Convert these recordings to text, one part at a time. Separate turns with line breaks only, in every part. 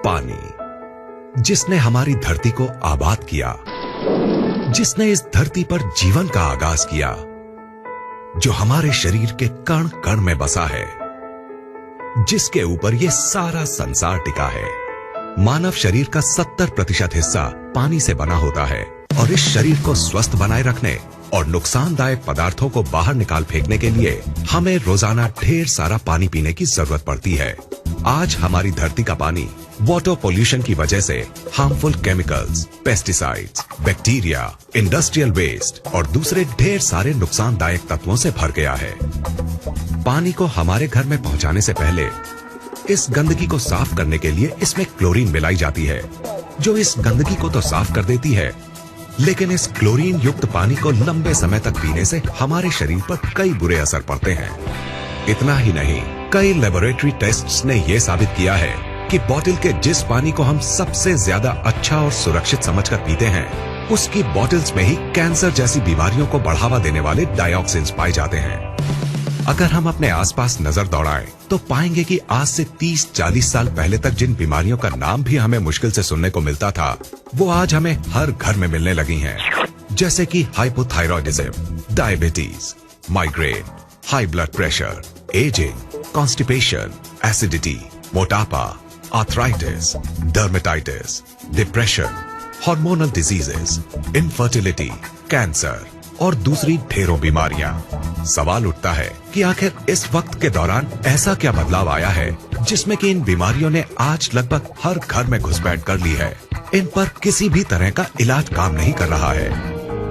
पानी, जिसने हमारी धरती को आबाद किया, जिसने इस धरती पर जीवन का आगाज किया, जो हमारे शरीर के कण कण में बसा है, जिसके ऊपर ये सारा संसार टिका है। मानव शरीर का 70% हिस्सा पानी से बना होता है और इस शरीर को स्वस्थ बनाए रखने और नुकसानदायक पदार्थों को बाहर निकाल फेंकने के लिए हमें रोजाना ढेर सारा पानी पीने की जरूरत पड़ती है। आज हमारी धरती का पानी वाटर पोल्यूशन की वजह से harmful chemicals, pesticides, bacteria, industrial waste और दूसरे ढेर सारे नुकसानदायक तत्वों से भर गया है। पानी को हमारे घर में पहुंचाने से पहले इस गंदगी को साफ करने के लिए इसमें क्लोरीन मिलाई जाती है, जो इस गंदगी को तो साफ कर देती है, लेकिन इस क्लोरीन युक्त पानी को लंबे समय तक पीने से हमारे शरीर पर कई बुरे असर पड़ते हैं। इतना ही नहीं, कई लेबोरेटरी टेस्ट्स ने यह साबित किया है कि बोतल के जिस पानी को हम सबसे ज्यादा अच्छा और सुरक्षित समझकर पीते हैं, उसकी बोतल्स में ही कैंसर जैसी बीमारियों को बढ़ावा देने वाले डाइऑक्सिन्स पाए जाते हैं। अगर हम अपने आसपास नजर दौड़ाएं तो पाएंगे कि आज से 30-40 साल पहले तक जिन बीमारियों का नाम भी हमें मुश्किल से सुनने को मिलता था, वो आज हमें हर घर में मिलने लगी हैं। जैसे कि hypothyroidism, diabetes, migraine, high blood pressure, ageing, constipation, acidity, मोटापा, arthritis, dermatitis, depression, hormonal diseases, infertility, cancer और दूसरी ढेरों बीमारियां। सवाल उठता है कि आखिर इस वक्त के दौरान ऐसा क्या बदलाव आया है जिसमें कि इन बीमारियों ने आज लगभग हर घर में घुसपैठ कर ली है। इन पर किसी भी तरह का इलाज काम नहीं कर रहा है।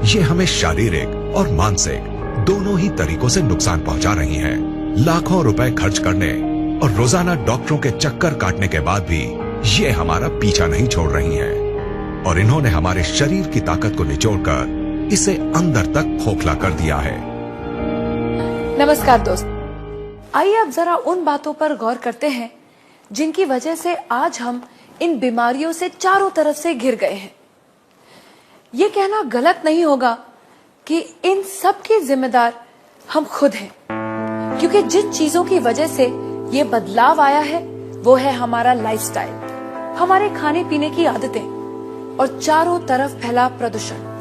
ये हमें शारीरिक और मानसिक दोनों ही तरीकों से नुकसान पहुंचा रही हैं। लाखों रुपए खर्च करने और रोजाना डॉक्टरों के चक्कर काटने के बाद भी ये हमारा पीछा नहीं छोड़ रही हैं और इन्होंने हमारे शरीर की ताकत को निचोड़कर इसे अंदर तक खोखला कर दिया है।
नमस्कार दोस्त, आइए अब जरा उन बातों पर गौर करते हैं जिनकी वजह से आज हम इन बीमारियों से चारों तरफ से घिर गए हैं। ये कहना गलत नहीं होगा कि इन सब की जिम्मेदार हम खुद हैं, क्योंकि जिन चीजों की वजह से ये बदलाव आया है वो है हमारा लाइफस्टाइल, हमारे खाने पीने की आदतें और चारों तरफ फैला प्रदूषण।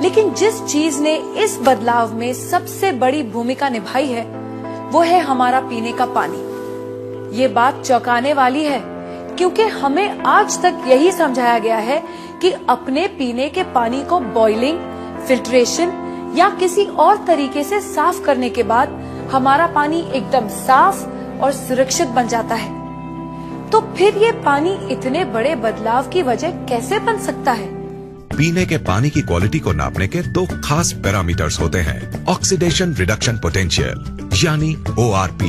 लेकिन जिस चीज ने इस बदलाव में सबसे बड़ी भूमिका निभाई है वो है हमारा पीने का पानी। ये बात चौंकाने वाली है, क्योंकि हमें आज तक यही समझाया गया है कि अपने पीने के पानी को बॉइलिंग, फिल्ट्रेशन या किसी और तरीके से साफ करने के बाद हमारा पानी एकदम साफ और सुरक्षित बन जाता है। तो फिर ये पानी इतने बड़े बदलाव की वजह कैसे बन सकता है?
पीने के पानी की क्वालिटी को नापने के दो खास पैरामीटर्स होते हैं, ऑक्सीडेशन रिडक्शन पोटेंशियल यानी ORP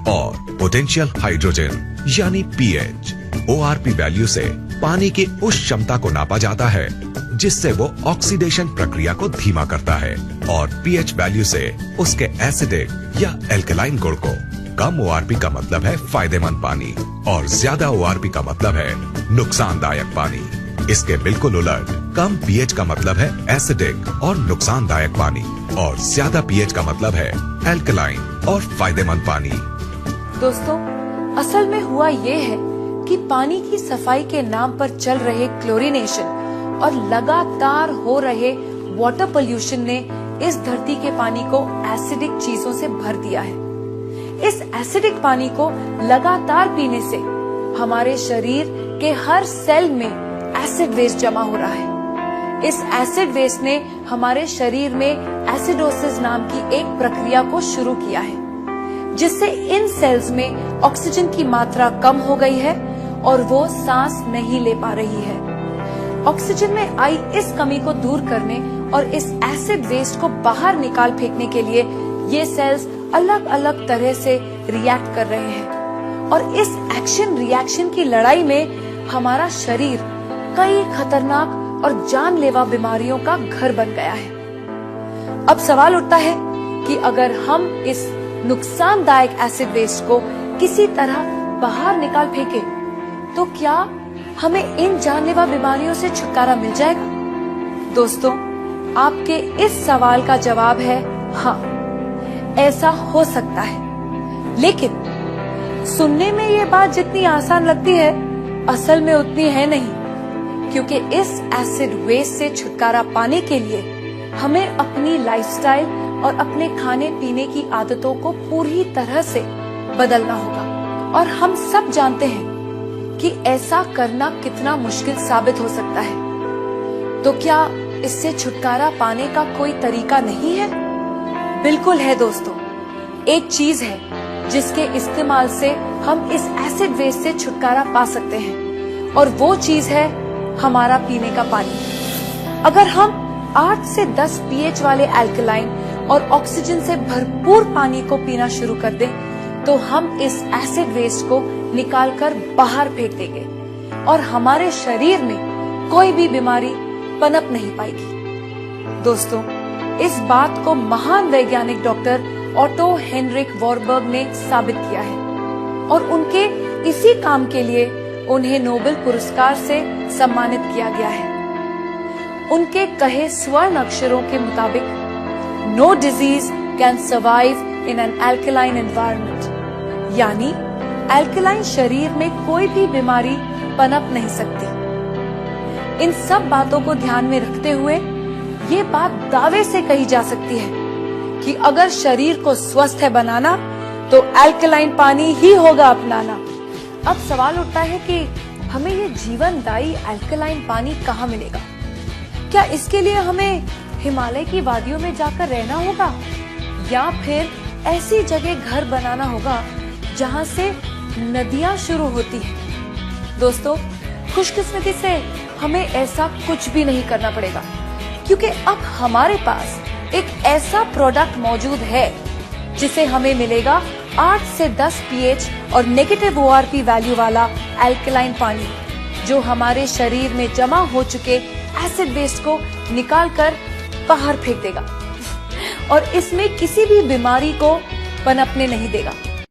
और पोटेंशियल हाइड्रोजन यानी pH। ORP वैल्यू से पानी की उस क्षमता को नापा जाता है जिससे वो ऑक्सीडेशन प्रक्रिया को धीमा करता है और pH वैल्यू से उसके एसिडिक या एल्कलाइन गुण को। कम ORP का मतलब है फायदेमंद पानी और ज्यादा ORP का मतलब है नुकसानदायक पानी। इसके बिल्कुल उलट, कम pH का मतलब है एसिडिक और नुकसानदायक पानी और ज्यादा pH का मतलब है एल्कलाइन और फायदेमंद पानी।
दोस्तों, असल में हुआ ये है कि पानी की सफाई के नाम पर चल रहे क्लोरीनेशन और लगातार हो रहे वाटर पोल्यूशन ने इस धरती के पानी को एसिडिक चीजों से भर दिया है। इस एसिडिक पानी को लगातार पीने से हमारे शरीर के हर सेल में एसिड वेस्ट जमा हो रहा है। इस एसिड वेस्ट ने हमारे शरीर में एसिडोसिस नाम की एक प्रक्रिया को शुरू किया है, जिससे इन सेल्स में ऑक्सीजन की मात्रा कम हो गई है और वो सांस नहीं ले पा रही है। ऑक्सीजन में आई इस कमी को दूर करने और इस एसिड वेस्ट को बाहर निकाल फेंकने के लिए ये सेल्स अलग अलग तरह से रिएक्ट कर रहे हैं और इस एक्शन रिएक्शन की लड़ाई में हमारा शरीर कई खतरनाक और जानलेवा बीमारियों का घर बन गया है। अब सवाल उठता है कि अगर हम इस नुकसानदायक एसिड वेस्ट को किसी तरह बाहर निकाल फेंके तो क्या हमें इन जानलेवा बीमारियों से छुटकारा मिल जाएगा? दोस्तों, आपके इस सवाल का जवाब है हाँ, ऐसा हो सकता है। लेकिन सुनने में ये बात जितनी आसान लगती है असल में उतनी है नहीं, क्योंकि इस एसिड वेस्ट से छुटकारा पाने के लिए हमें अपनी लाइफस्टाइल और अपने खाने पीने की आदतों को पूरी तरह से बदलना होगा। और हम सब जानते हैं कि ऐसा करना कितना मुश्किल साबित हो सकता है। तो क्या इससे छुटकारा पाने का कोई तरीका नहीं है? बिल्कुल है दोस्तों। एक चीज है जिसके इस्तेमाल से हम इस एसिड वेस्ट से छुटकारा पा सकते हैं, और वो चीज है हमारा पीने का पानी। अगर हम 8 से 10 pH वाले अल्कलाइन और ऑक्सीजन से भरपूर पानी को पीना शुरू कर दें, तो हम इस एसिड वेस्ट को निकालकर बाहर फेंक देंगे और हमारे शरीर में कोई भी बीमारी पनप नहीं पाएगी। दोस्तों, इस बात को महान वैज्ञानिक डॉक्टर ऑटो हेनरिक वॉरबर्ग ने साबित किया है, और उनके इसी काम के लिए उन्हें नोबेल पुरस्कार से सम्मानित किया गया है। उनके कहे स्वर्ण अक्षरों के मुताबिक, no disease can survive in an alkaline environment, यानी अल्कलाइन शरीर में कोई भी बीमारी पनप नहीं सकती। इन सब बातों को ध्यान में रखते हुए ये बात दावे से कही जा सकती है कि अगर शरीर को स्वस्थ है बनाना, तो अल्कलाइन पानी ही होगा अपनाना। अब सवाल उठता है कि हमें ये जीवनदायी अल्कलाइन पानी कहाँ मिलेगा? क्या इसके लिए हमें हिमालय की वादियों में जाकर रहना होगा, या फिर ऐसी जगह घर बनाना होगा जहाँ से नदियाँ शुरू होती हैं? दोस्तों, खुशकिस्मती से हमें ऐसा कुछ भी नहीं करना पड़ेगा, क्योंकि अब हमारे पास एक ऐसा प्रोडक्ट मौजूद है जिसे हमें मिलेगा 8 से 10 pH और नेगेटिव ORP वैल्यू वाला अल्कलाइन पानी, जो हमारे शरीर में जमा हो चुके एसिड वेस्ट को निकालकर बाहर फेंक देगा और इसमें किसी भी बीमारी को पनपने नहीं देगा।